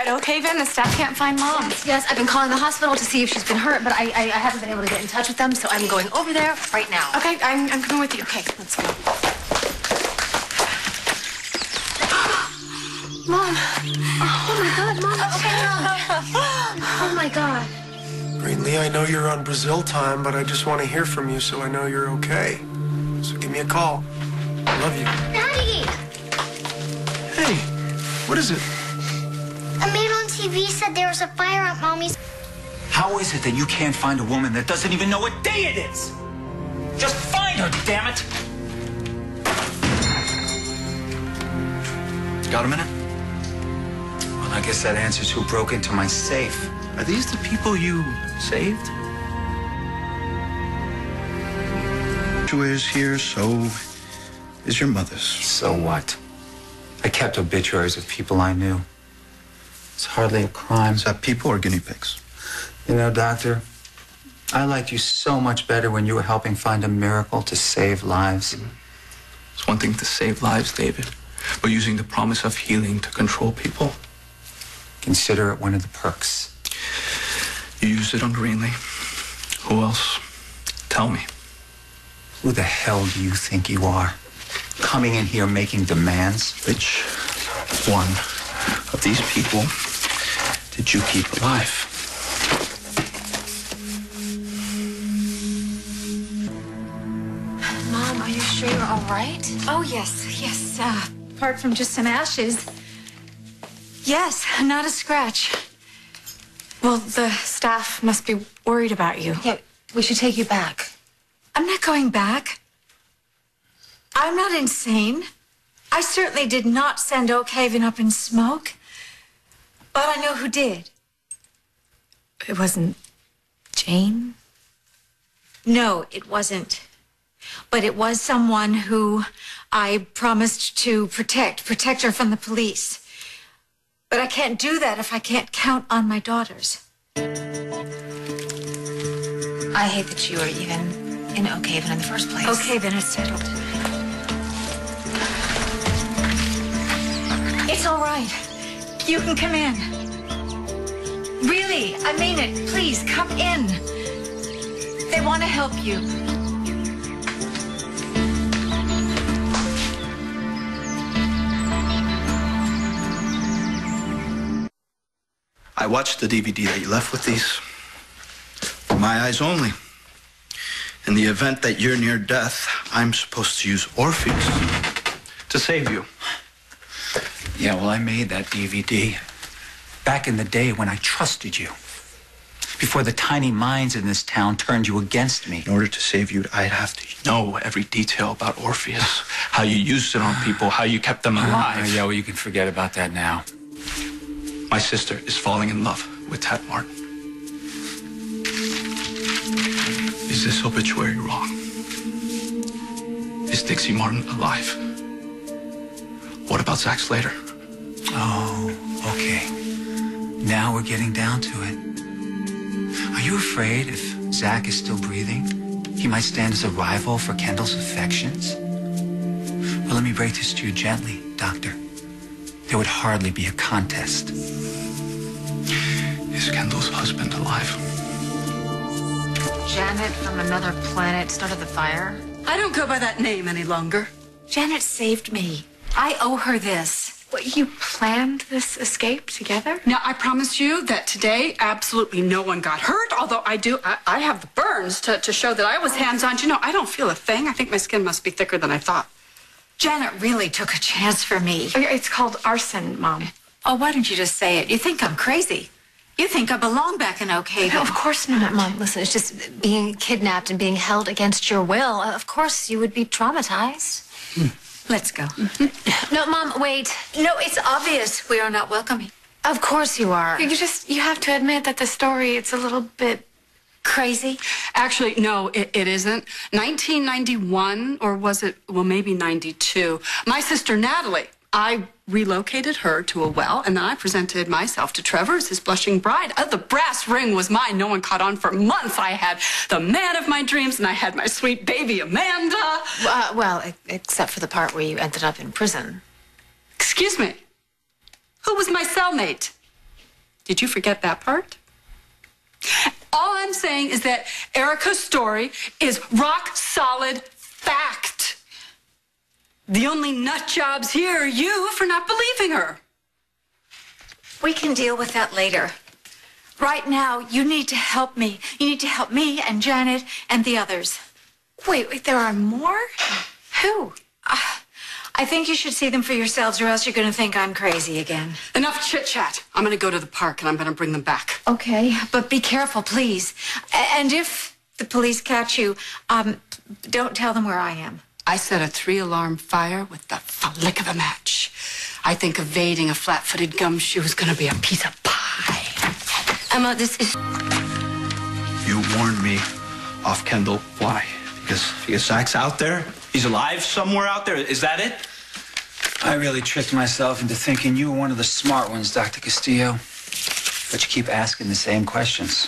at Oakhaven? The staff can't find Mom. Yes, I've been calling the hospital to see if she's been hurt, but I haven't been able to get in touch with them, so I'm going over there right now. Okay, I'm coming with you. Okay, let's go. Mom. Oh, my God, Mom. Okay, Mom. Oh, my God. Greenlee, I know you're on Brazil time, but I just want to hear from you so I know you're okay. So give me a call. I love you. Daddy! Hey, what is it? A man on TV said there was a fire at Mommy's. How is it that you can't find a woman that doesn't even know what day it is? Just find her, damn it! Got a minute? Well, I guess that answers who broke into my safe. Are these the people you saved? Is here, so is your mother's. So what? I kept obituaries of people I knew. It's hardly a crime. Is that people or guinea pigs? You know, Doctor, I liked you so much better when you were helping find a miracle to save lives. It's one thing to save lives, David, but using the promise of healing to control people. Consider it one of the perks. You used it on Greenlee. Who else? Tell me. Who the hell do you think you are? Coming in here making demands? Which one of these people did you keep alive? Mom, are you sure you're all right? Oh, yes. Apart from just some ashes. Yes, not a scratch. Well, the staff must be worried about you. Yeah, we should take you back. I'm not going back. I'm not insane. I certainly did not send Oakhaven up in smoke. But I know who did. It wasn't Jane? No, it wasn't. But it was someone who I promised to protect her from the police. But I can't do that if I can't count on my daughters. I hate that you were even in Oakhaven in the first place. Oakhaven is settled. It's all right. You can come in. Really, I mean it. Please, come in. They want to help you. I watched the DVD that you left with these. For my eyes only. In the event that you're near death, I'm supposed to use Orpheus to save you. Yeah, well, I made that DVD back in the day when I trusted you. Before the tiny minds in this town turned you against me. In order to save you, I'd have to Know every detail about Orpheus, how you used it on people, how you kept them alive. Yeah, well, you can forget about that now. My sister is falling in love with Ted Martin. Is this obituary wrong? Is Dixie Martin alive? What about Zach Slater? Oh, okay. Now we're getting down to it. Are you afraid if Zach is still breathing, he might stand as a rival for Kendall's affections? Well, let me break this to you gently, Doctor. There would hardly be a contest. Is Kendall's husband alive? Janet from another planet started the fire. I don't go by that name any longer. Janet saved me. I owe her this. What, you planned this escape together? Now, I promise you that today, absolutely no one got hurt, although I have the burns to show that I was hands-on. You know, I don't feel a thing. I think my skin must be thicker than I thought. Janet really took a chance for me. It's called arson, Mom. Oh, why don't you just say it? You think I'm crazy. You think I belong back in Oakhaven. No, of course not, Mom. Listen, it's just being kidnapped and being held against your will. Of course, you would be traumatized. Let's go. No, Mom, wait. No, it's obvious we are not welcoming. Of course you are. You have to admit that the story, it's a little bit crazy. Actually, no, it isn't. 1991, or was it, well, maybe 92. My sister Natalie, I relocated her to a well, and then I presented myself to Trevor as his blushing bride. The brass ring was mine. No one caught on for months. I had the man of my dreams, and I had my sweet baby, Amanda. Well, except for the part where you ended up in prison. Excuse me. Who was my cellmate? Did you forget that part? All I'm saying is that Erica's story is rock solid fact. The only nut jobs here are you for not believing her. We can deal with that later. Right now, you need to help me. You need to help me and Janet and the others. Wait, there are more? Who? I think you should see them for yourselves, or else you're going to think I'm crazy again. Enough chit-chat. I'm going to go to the park, and I'm going to bring them back. Okay, but be careful, please. And if the police catch you, don't tell them where I am. I set a 3-alarm fire with the flick of a match. I think evading a flat-footed gumshoe is going to be a piece of pie. Emma, this is... You warned me off Kendall. Why? Because Zach's out there? He's alive somewhere out there? Is that it? I really tricked myself into thinking you were one of the smart ones, Dr. Castillo. But you keep asking the same questions.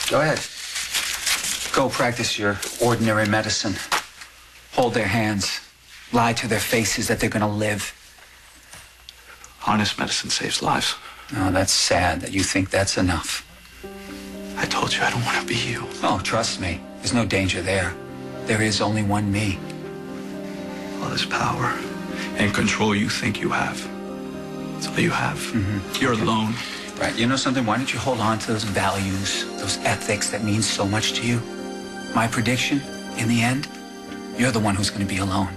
Go ahead. Go practice your ordinary medicine. Hold their hands. Lie to their faces that they're going to live. Honest medicine saves lives. Oh, that's sad that you think that's enough. I told you I don't want to be you. Oh, trust me. There's no danger there. There is only one me. All this power and control you think you have. That's all you have. Mm-hmm. You're alone. Right. You know something? Why don't you hold on to those values, those ethics that mean so much to you? My prediction, in the end, you're the one who's going to be alone.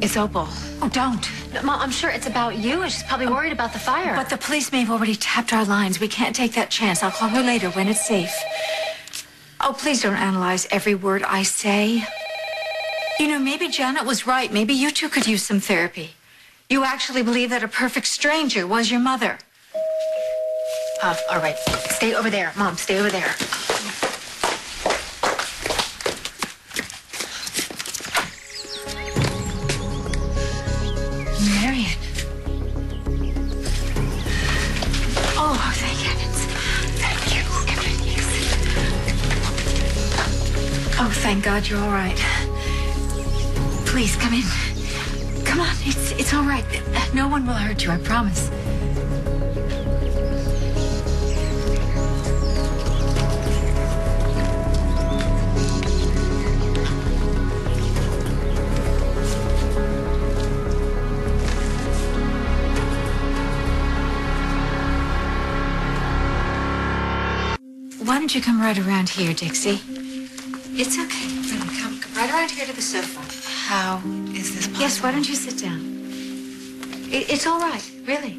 It's Opal. Oh, don't. No, Mom, I'm sure it's about you, and she's probably worried about the fire. But the police may have already tapped our lines. We can't take that chance. I'll call her later when it's safe. Oh, please don't analyze every word I say. You know, maybe Janet was right. Maybe you two could use some therapy. You actually believe that a perfect stranger was your mother. All right. Stay over there. Mom, stay over there. Marion. Oh, thank heavens. Thank you. Oh, thank God you're all right. Please, come in. Come on, it's all right. No one will hurt you, I promise. Why don't you come right around here, Dixie? It's okay. Really, come right around here to the sofa. How is this possible? Yes, why don't you sit down? It's all right, really.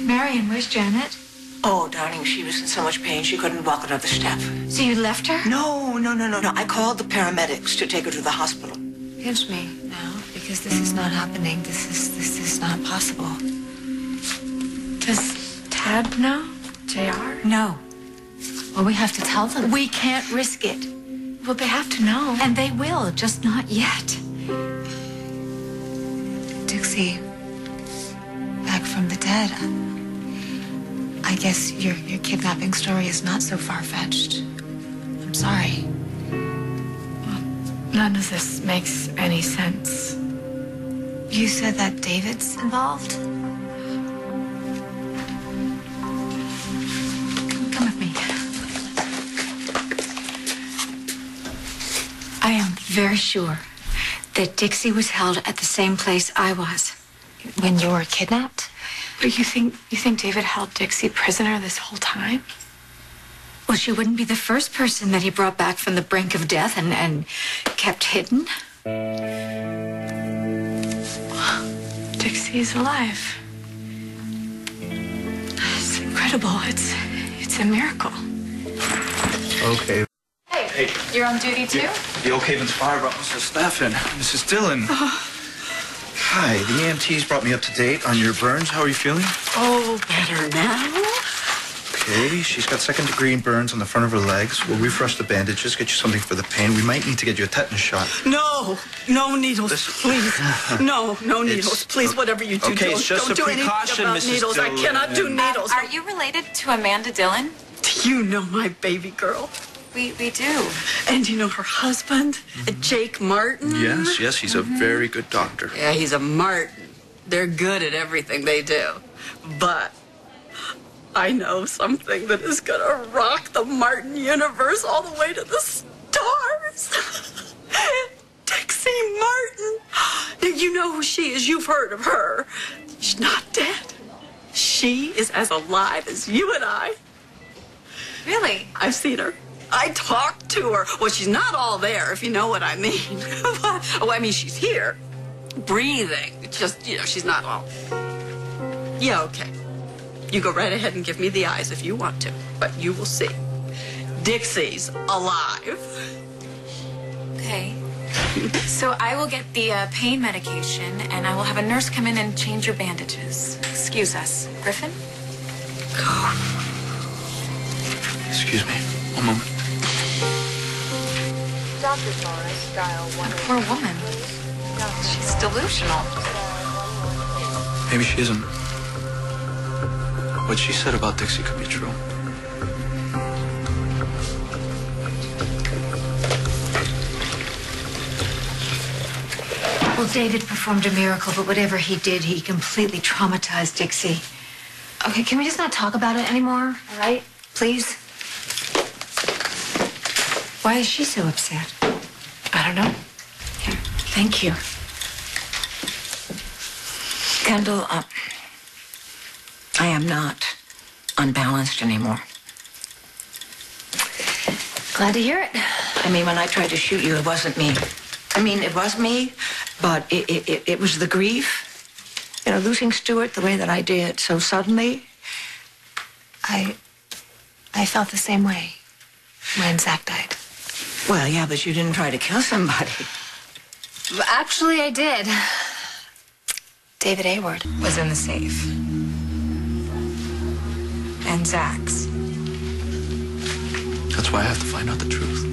Marion, where's Janet? Oh, darling, she was in so much pain she couldn't walk another step. So you left her? No. I called the paramedics to take her to the hospital. Pinch me now, because this is not happening. This is not possible. Does Tad know? JR? No. Well, we have to tell them. We can't risk it. Well, they have to know. And they will, just not yet. Dixie, back from the dead. I guess your kidnapping story is not so far-fetched. I'm sorry. Well, none of this makes any sense. You said that David's involved? Come with me. I am very sure that Dixie was held at the same place I was. When you were kidnapped? But you think David held Dixie prisoner this whole time? Well, she wouldn't be the first person that he brought back from the brink of death and kept hidden. Dixie is alive. It's incredible. It's a miracle. Okay. Hey, you're on duty too? The Oak Haven's fire brought Mrs. Staffen. Mrs. Dillon. Hi, the EMTs brought me up to date on your burns. How are you feeling? Oh, better now. Okay, she's got second-degree burns on the front of her legs. We'll refresh the bandages, get you something for the pain. We might need to get you a tetanus shot. No needles, please. No needles, please. Whatever you do, okay, it's just don't a do anything precaution, about Mrs. needles. Dillon. I cannot do needles. Are you related to Amanda Dillon? You know my baby girl. We do. And you know her husband, Jake Martin? Yes, he's a very good doctor. Yeah, he's a Martin. They're good at everything they do. But I know something that is gonna rock the Martin universe all the way to the stars. Dixie Martin. Now, you know who she is. You've heard of her. She's not dead. She is as alive as you and I. Really? I've seen her. I talked to her. Well, she's not all there, if you know what I mean. Oh, I mean, she's here, breathing. It's just, you know, she's not all. Yeah, okay. You go right ahead and give me the eyes if you want to, but you will see. Dixie's alive. Okay. So I will get the pain medication, and I will have a nurse come in and change your bandages. Excuse us. Griffin? Excuse me. One moment. Poor woman. She's delusional. Maybe she isn't. What she said about Dixie could be true. Well, David performed a miracle, but whatever he did, he completely traumatized Dixie. Okay, can we just not talk about it anymore? All right? Please? Why is she so upset? I don't know. Here, thank you. Kendall, I am not unbalanced anymore. Glad to hear it. I mean, when I tried to shoot you, it wasn't me. I mean, it was me, but it was the grief. You know, losing Stuart the way that I did so suddenly. I felt the same way when Zach died. Well, yeah, but you didn't try to kill somebody. Actually, I did. David Hayward was in the safe. And Zach's. That's why I have to find out the truth.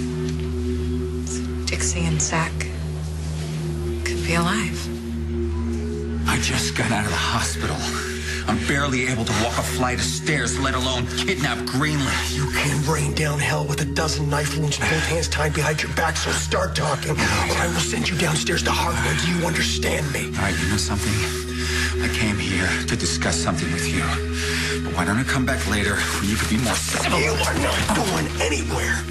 Dixie and Zach could be alive. I just got out of the hospital. I'm barely able to walk a flight of stairs, let alone kidnap Greenland. You can rain down hell with a dozen knife wounds and both hands tied behind your back, so start talking, or I will send you downstairs to Harvard. Do you understand me? All right, you know something? I came here to discuss something with you. But why don't I come back later when you could be more civil? You are not going anywhere.